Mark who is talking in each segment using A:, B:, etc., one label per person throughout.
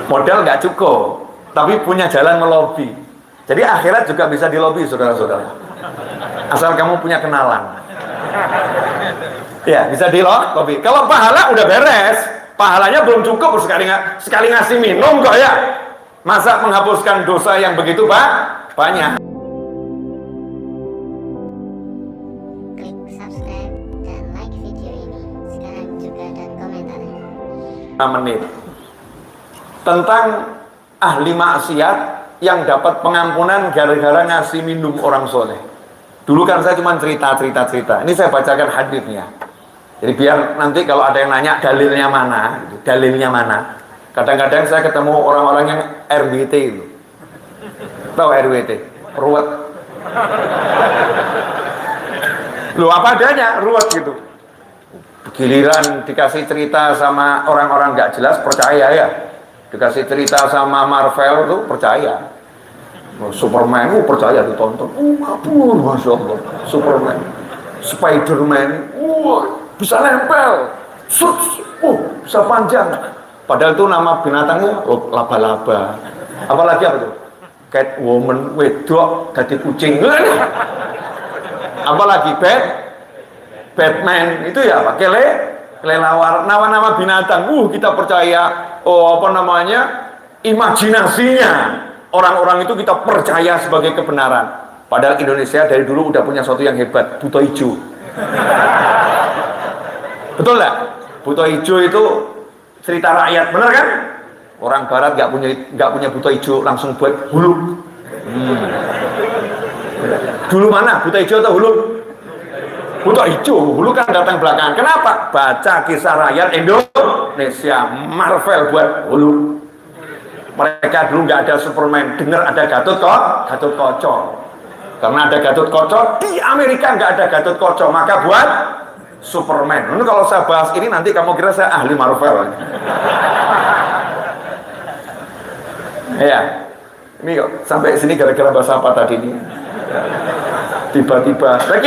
A: Modal nggak cukup, tapi punya jalan melobi. Jadi akhirat juga bisa dilobi, saudara-saudara. Asal kamu punya kenalan. Ya, bisa dilobi. Kalau pahala udah beres, pahalanya belum cukup, sekali ngasih minum kok ya. Masa menghapuskan dosa yang begitu banyak?
B: Klik subscribe dan like video ini sekarang juga dan komentarnya.
A: 5 menit tentang ahli maksiat yang dapat pengampunan gara-gara ngasih minum orang soleh. Dulu kan saya cuma cerita. Ini saya bacakan hadisnya. Jadi biar nanti kalau ada yang nanya dalilnya mana. Kadang-kadang saya ketemu orang-orang yang RWT itu. Tahu RWT? Ruwet. Loh apa adanya, ruwet gitu. Giliran dikasih cerita sama orang-orang nggak jelas, percaya ya. Dikasih cerita sama Marvel tuh percaya. Superman percaya ditonton. Kabur, Masya Allah. Superman, Spiderman, bisa nempel, bisa panjang. Padahal itu nama binatangnya laba-laba. Apalagi apa tuh? Catwoman, wedok, jadi kucing. Apalagi Batman itu ya pakai kelelawar, nama-nama binatang. Kita percaya. Imajinasinya orang-orang itu kita percaya sebagai kebenaran. Padahal Indonesia dari dulu udah punya sesuatu yang hebat, buto hijau. Betul nggak? Buto hijau itu cerita rakyat, bener kan? Orang Barat nggak punya buto hijau, langsung buat hulu. Dulu mana buto hijau atau hulu? Buto hijau, hulu kan datang belakangan. Kenapa? Baca kisah rakyat Indonesia, Marvel buat hulu. Mereka dulu nggak ada Superman, dengar ada Gatot Kaca. Karena ada Gatot Kaca, di Amerika nggak ada Gatot Kaca, maka buat Superman. Ini kalau saya bahas ini nanti kamu kira saya ahli Marvel. Ya, ini kok sampai sini gara-gara bahasa apa tadi ini? Tiba-tiba. Nah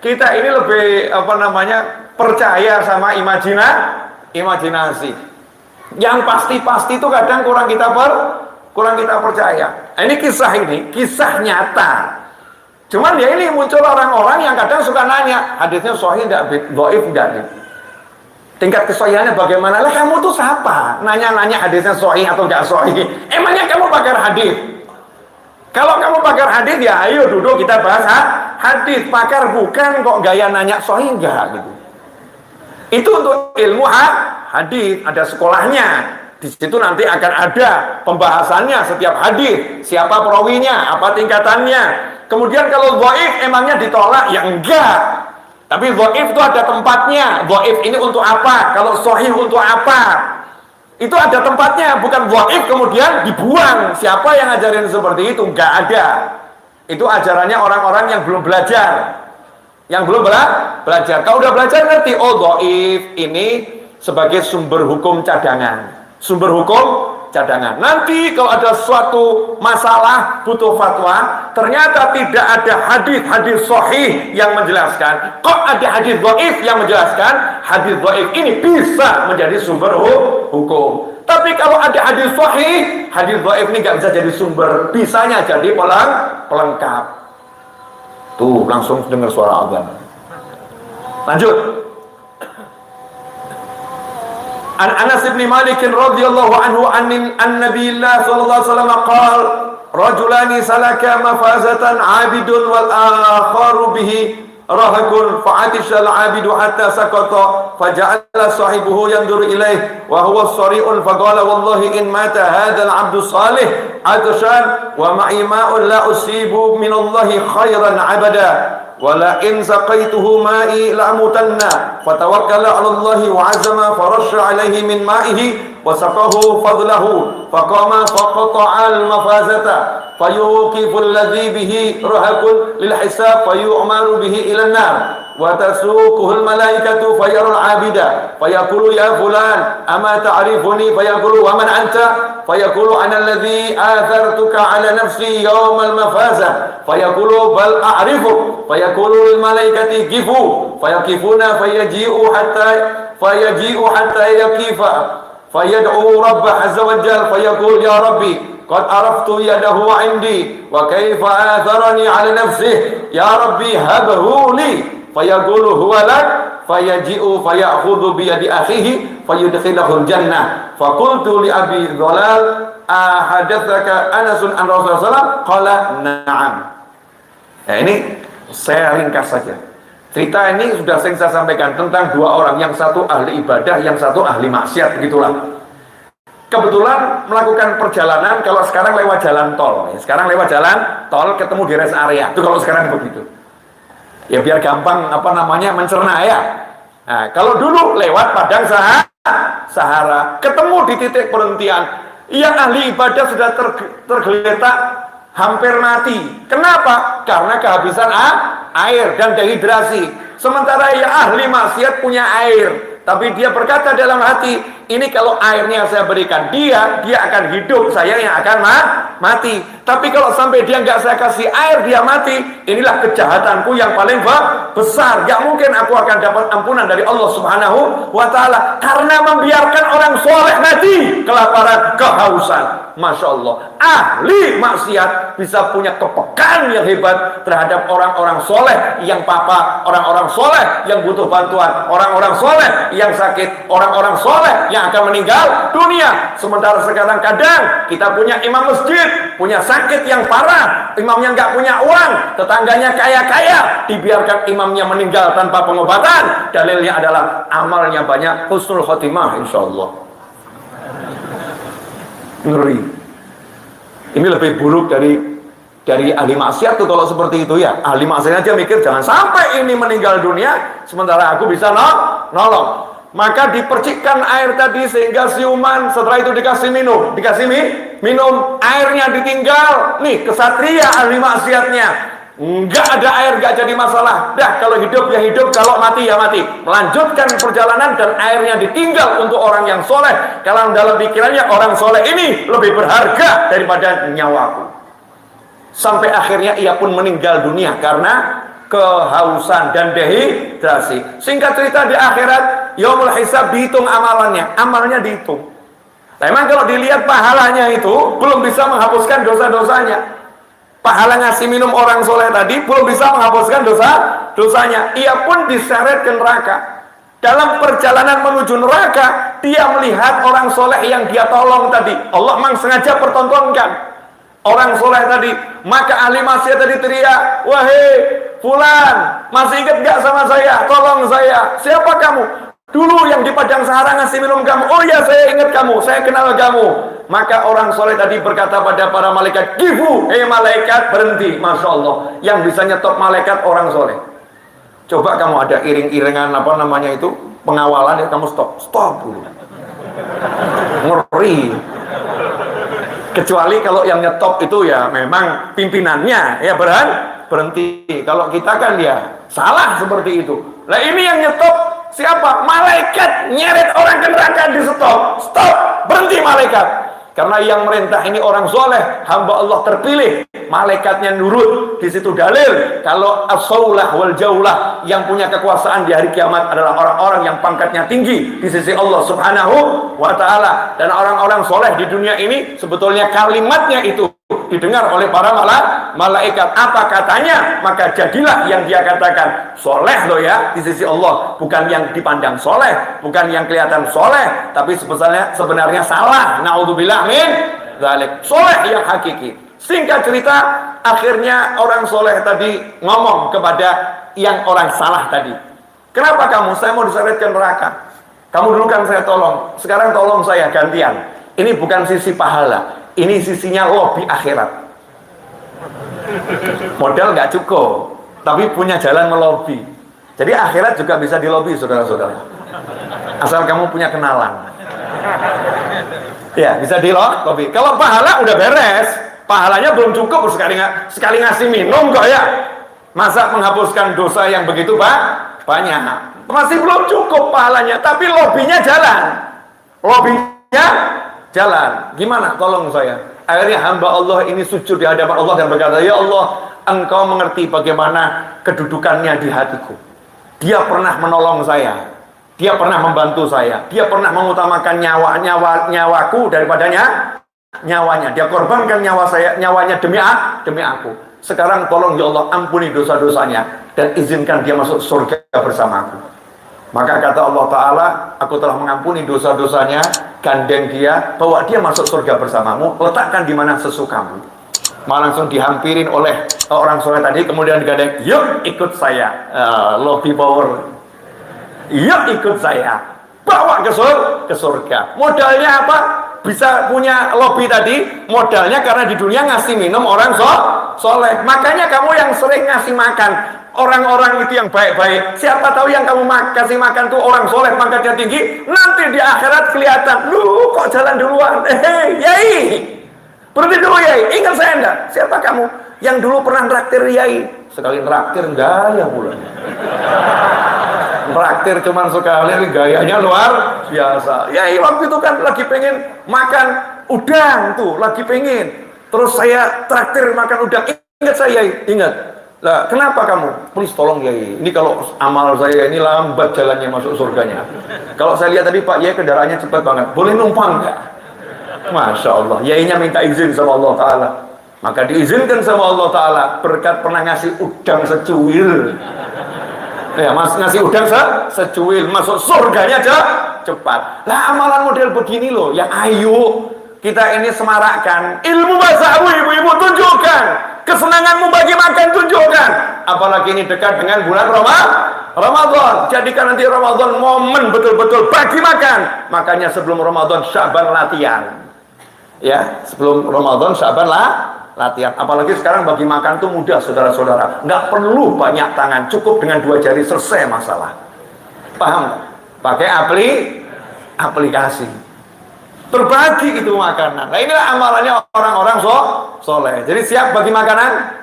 A: kita ini lebih percaya sama imajinasi. Yang pasti itu kadang kurang kita percaya. Nah, ini kisah nyata. Cuman ya ini muncul orang-orang yang kadang suka nanya, hadisnya sahih enggak, dhaif enggak? Tingkat kesahihannya bagaimana? Lah kamu tuh siapa? Nanya-nanya hadisnya sahih atau enggak sahih. Emangnya kamu pakar hadis? Kalau kamu pakar hadis ya ayo duduk kita bahas hadis. Pakar bukan kok gaya nanya sahih enggak gitu. Itu untuk ilmu hadis, ada sekolahnya. Di situ nanti akan ada pembahasannya setiap hadis, siapa perawinya, apa tingkatannya. Kemudian kalau dhaif emangnya ditolak? Ya enggak. Tapi dhaif itu ada tempatnya. Dhaif ini untuk apa? Kalau sahih untuk apa? Itu ada tempatnya, bukan dhaif kemudian dibuang. Siapa yang ngajarin seperti itu? Enggak ada. Itu ajarannya orang-orang yang belum belajar. Yang belum belajar. Kalau udah belajar ngerti, dhaif ini sebagai sumber hukum cadangan. Nanti kalau ada suatu masalah butuh fatwa, ternyata tidak ada hadis sahih yang menjelaskan, kok ada hadis dhaif yang menjelaskan, hadis dhaif ini bisa menjadi sumber hukum. Tapi kalau ada hadis sahih, hadis dhaif ini nggak bisa jadi sumber, bisanya jadi pelengkap. Tuh langsung dengar suara azan. Lanjut. An Anas bin Malik radhiyallahu anhu an Nabiillah sallallahu alaihi wasallam qala rajulani salaka mafazatan 'abidun wal akharu bihi rahakun fa'atisha al-'abidu hatta sakata faja'ala sahibuhu yanzuru ilayhi wa huwa sari'un faqala wallahi in mata hadha al-'abdu salih atashan wa ma'i ma'un la usibu min Allahi khairan 'abada wala in saqaituhu ma'i la'mutanna fatawakkala 'ala Allahi wa 'azama farasha 'alaihi min ma'ihi wa saqahu fadlahu faqama faqata'a al-mafazata fayuqifu alladhi bihi rahakun lil hisab fayu'maru bihi ila an-nar wa tasuquhu al-malaikatu fayara al-'abida fayaqulu ya fulan ama ta'rifuni fayaqulu wa man anta fayaqulu ana alladhi athartuka 'ala nafsi yawm al-mafaza fayaqulu bal a'rifuk fayaqulu lil malaikati qifu fayaqifuna fayaji'u hatta yaqifa fayad'u rabbah azza wa jalla fayaqul ya rabbi qad araftu yadahu 'indi wa kaifa atharani 'ala nafsihi ya rabbi habhu li fayaqulu huwa lak fayaji'u fayakhudhu bi yadi akhihi fayudkhiluhu jannah faqultu li abi dhalal ahadatsaka Anasun an Rasulullah sallallahu qala na'am. Nah, ini saya ringkas saja. Cerita ini sudah sering saya sampaikan tentang dua orang, yang satu ahli ibadah, yang satu ahli maksiat, begitulah. Kebetulan melakukan perjalanan, kalau sekarang lewat jalan tol, sekarang lewat jalan tol ketemu di rest area, itu kalau sekarang begitu. Ya biar gampang mencerna ya. Nah, kalau dulu lewat padang Sahara, ketemu di titik perhentian, yang ahli ibadah sudah tergeletak hampir mati. Kenapa? Karena kehabisan air dan dehidrasi. Sementara yang ahli maksiat punya air, tapi dia berkata dalam hati, ini kalau airnya saya berikan dia akan hidup, saya yang akan mati. Tapi kalau sampai dia nggak saya kasih air, dia mati. Inilah kejahatanku yang paling besar. Gak mungkin aku akan dapat ampunan dari Allah Subhanahu wa Ta'ala karena membiarkan orang soleh mati kelaparan, kehausan. Masya Allah, ahli maksiat bisa punya kepekaan yang hebat terhadap orang-orang soleh yang papa, orang-orang soleh yang butuh bantuan, orang-orang soleh yang sakit, orang-orang soleh yang akan meninggal dunia. Sementara sekarang kadang kita punya imam masjid, punya sakit yang parah, imamnya nggak punya uang, tetangganya kaya-kaya, dibiarkan imamnya meninggal tanpa pengobatan. Dalilnya adalah amalnya banyak, husnul khotimah insyaallah. Ngeri. Ini lebih buruk dari ahli maksiat tuh kalau seperti itu ya. Ahli maksiat aja mikir jangan sampai ini meninggal dunia sementara aku bisa nolong. Maka dipercikkan air tadi sehingga siuman, setelah itu dikasih minum, airnya ditinggal. Nih kesatria ahli maksiatnya, enggak ada air, enggak jadi masalah. Dah kalau hidup ya hidup, kalau mati ya mati. Melanjutkan perjalanan dan airnya ditinggal untuk orang yang soleh. Kalau dalam pikirannya orang soleh ini lebih berharga daripada nyawaku. Sampai akhirnya ia pun meninggal dunia karena kehausan dan dehidrasi. Singkat cerita di akhirat, yaumul hisab dihitung amalnya dihitung. Nah, memang kalau dilihat pahalanya itu belum bisa menghapuskan dosa-dosanya. Pahala ngasih minum orang soleh tadi belum bisa menghapuskan dosanya. Ia pun diseret ke neraka. Dalam perjalanan menuju neraka, dia melihat orang soleh yang dia tolong tadi. Allah memang sengaja pertontonkan orang soleh tadi. Maka ahli maksiat tadi teriak, wahai fulan, masih ingat gak sama saya? Tolong saya. Siapa kamu? Dulu yang di padang Sahara ngasih minum kamu. Oh ya, saya ingat kamu, saya kenal kamu. Maka orang soleh tadi berkata pada para malaikat, kifu, malaikat berhenti. Masya Allah, yang bisa nyetop malaikat orang soleh. Coba kamu ada iring-iringan pengawalan ya, kamu stop dulu. Ngeri. Kecuali kalau yang nyetop itu ya memang pimpinannya ya berhenti. Kalau kita kan ya salah seperti itu. Nah ini yang nyetop siapa? Malaikat nyeret orang ke neraka di stop, berhenti malaikat. Karena yang merintah ini orang soleh, hamba Allah terpilih, malaikatnya nurut. Di situ dalil kalau as-saulah wal jaulah, yang punya kekuasaan di hari kiamat adalah orang-orang yang pangkatnya tinggi di sisi Allah Subhanahu wa Ta'ala. Dan orang-orang soleh di dunia ini sebetulnya kalimatnya itu didengar oleh para malaikat. Apa katanya? Maka jadilah yang dia katakan. Soleh loh ya di sisi Allah, bukan yang dipandang soleh, bukan yang kelihatan soleh, tapi sebenarnya salah. Naudzubillah min dzalik. Soleh yang hakiki. Singkat cerita, akhirnya orang soleh tadi ngomong kepada yang orang salah tadi, kenapa kamu? Saya mau diseret ke neraka. Kamu dulu kan saya tolong, sekarang tolong saya gantian. Ini bukan sisi pahala, ini sisinya lobby akhirat. Modal nggak cukup, tapi punya jalan melobi. Jadi akhirat juga bisa dilobi, saudara-saudara. Asal kamu punya kenalan. Ya, bisa dilobi. Kalau pahala udah beres, pahalanya belum cukup, sekali ngasih minum kok ya. Masa menghapuskan dosa yang begitu banyak? Masih belum cukup pahalanya, tapi lobinya jalan. Lobinya jalan. Gimana? Tolong saya. Akhirnya hamba Allah ini sujud di hadapan Allah dan berkata, ya Allah, Engkau mengerti bagaimana kedudukannya di hatiku. Dia pernah menolong saya. Dia pernah membantu saya. Dia pernah mengutamakan nyawaku daripada nyawanya. Dia korbankan nyawanya demi aku. Sekarang tolong ya Allah ampuni dosa-dosanya dan izinkan dia masuk surga bersamaku. Maka kata Allah Ta'ala, aku telah mengampuni dosa-dosanya, gandeng dia, bawa dia masuk surga bersamamu, letakkan di mana sesukamu. Malah langsung dihampirin oleh orang soleh tadi, kemudian digandeng, yuk ikut saya, lobby power. Yuk ikut saya, bawa ke surga. Modalnya apa? Bisa punya lobby tadi, modalnya karena di dunia ngasih minum orang soleh. Makanya kamu yang sering ngasih makan orang-orang itu yang baik-baik, siapa tahu yang kamu kasih makan tuh orang soleh, pangkatnya tinggi, nanti di akhirat kelihatan, lu kok jalan duluan, yai, berhenti dulu yai, ingat saya enggak? Siapa kamu? Yang dulu pernah traktir yai, sekali traktir gaya pula. Traktir cuman sekali, gayanya luar biasa. Yai waktu itu kan lagi pengen makan udang tuh, lagi pengen. Terus saya traktir makan udang, ingat saya yai, ingat. Lah, kenapa kamu? Please tolong Yai. Ini kalau amal saya ini lambat jalannya masuk surganya. Kalau saya lihat tadi Pak Yai kendaraannya cepat banget. Boleh numpang nggak? Masya Allah. Yainya minta izin sama Allah Ta'ala. Maka diizinkan sama Allah Ta'ala berkat pernah ngasih udang secuil. Ya, ngasih udang secuil masuk surganya aja cepat. Lah amalan model begini loh, yang ayo kita ini semarakkan. Ilmu bahasa ibu-ibu tunjukkan. Kesenanganmu bagi makan tunjukkan. Apalagi ini dekat dengan bulan Ramadan. Jadikan nanti Ramadan momen betul-betul bagi makan. Makanya sebelum Ramadan Sya'ban latihan. Ya, sebelum Ramadan Sya'ban latihan. Apalagi sekarang bagi makan tuh mudah saudara-saudara. Nggak perlu banyak tangan, cukup dengan 2 jari selesai masalah. Paham? Pakai aplikasi. Berbagi itu makanan. Nah inilah amalannya orang-orang soleh. Jadi siap bagi makanan?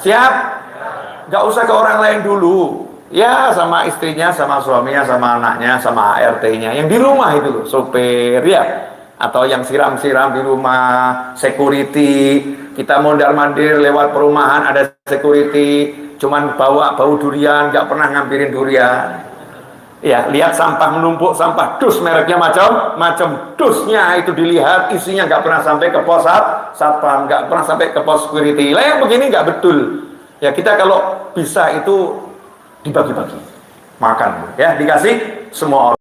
A: Siap? Gak usah ke orang lain dulu. Ya sama istrinya, sama suaminya, sama anaknya, sama ART-nya. Yang di rumah itu loh, sopir ya. Atau yang siram-siram di rumah, security. Kita mondar-mandir lewat perumahan ada security. Cuman bawa bau durian, gak pernah ngampirin durian. Ya, lihat sampah menumpuk, sampah dus mereknya macam dusnya itu dilihat, isinya nggak pernah sampai ke pos satpam, nggak pernah sampai ke pos security. Lah yang begini nggak betul. Ya kita kalau bisa itu dibagi-bagi makan, ya dikasih semua orang.